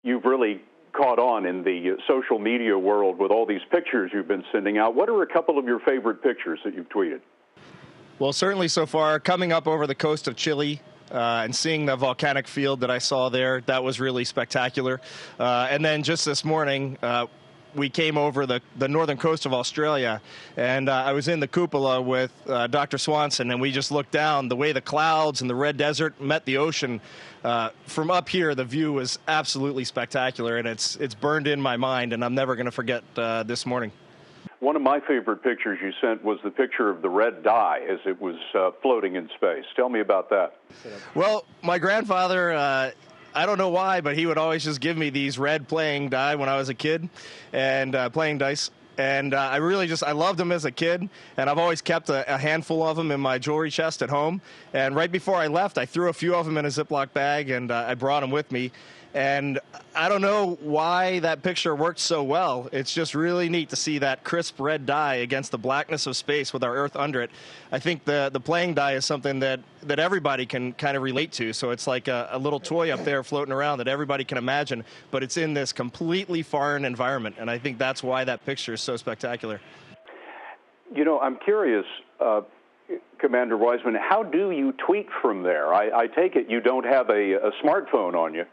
you've really caught on in the social media world with all these pictures you've been sending out. What are a couple of your favorite pictures that you've tweeted? Well, certainly so far, coming up over the coast of Chile and seeing the volcanic field that I saw there, that was really spectacular. And then just this morning, we came over the northern coast of Australia, and I was in the cupola with Dr. Swanson, and we just looked down. The way the clouds and the red desert met the ocean, from up here, the view was absolutely spectacular, and it's burned in my mind, and I'm never going to forget this morning. One of my favorite pictures you sent was the picture of the red dye as it was floating in space. Tell me about that. Well, my grandfather, I don't know why, but he would always just give me these red playing die when I was a kid, and playing dice. And I loved them as a kid, and I've always kept a handful of them in my jewelry chest at home. And right before I left, I threw a few of them in a Ziploc bag, and I brought them with me. And I don't know why that picture worked so well. It's just really neat to see that crisp red dye against the blackness of space with our Earth under it. I think the playing die is something that everybody can kind of relate to. So it's like a little toy up there floating around that everybody can imagine, but it's in this completely foreign environment. And I think that's why that picture is so spectacular. You know, I'm curious, Commander Wiseman, how do you tweet from there? I take it you don't have a smartphone on you.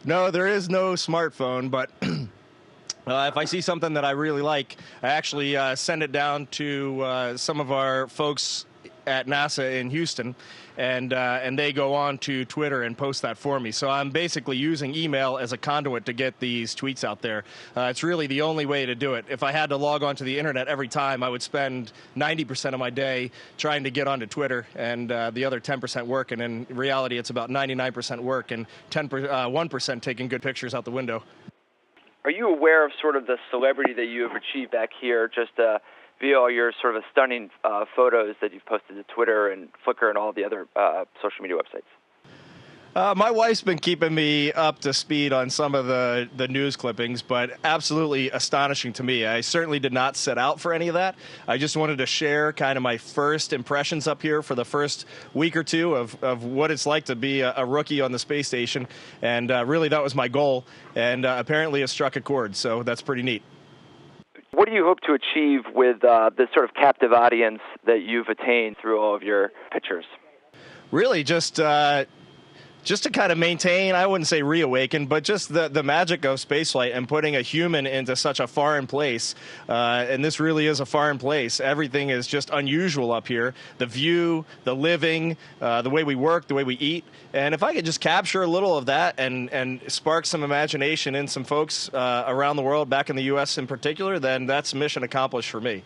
No, there is no smartphone, but if I see something that I really like, I actually send it down to some of our folks at NASA in Houston, and they go on to Twitter and post that for me. So I'm basically using email as a conduit to get these tweets out there. It's really the only way to do it. If I had to log onto the internet every time, I would spend 90% of my day trying to get onto Twitter, and the other 10% work. And in reality, it's about 99% work and 1% taking good pictures out the window. Are you aware of sort of the celebrity that you have achieved back here, just via all your sort of stunning photos that you've posted to Twitter and Flickr and all the other social media websites? My wife's been keeping me up to speed on some of the news clippings, but absolutely astonishing to me. I certainly did not set out for any of that. I just wanted to share kind of my first impressions up here for the first week or two of what it's like to be a rookie on the space station. And really, that was my goal. And apparently it struck a chord, so that's pretty neat. What do you hope to achieve with this sort of captive audience that you've attained through all of your pictures? Really, just to kind of maintain, I wouldn't say reawaken, but just the magic of spaceflight and putting a human into such a foreign place. And this really is a foreign place. Everything is just unusual up here. The view, the living, the way we work, the way we eat. And if I could just capture a little of that and spark some imagination in some folks around the world, back in the U.S. in particular, then that's mission accomplished for me.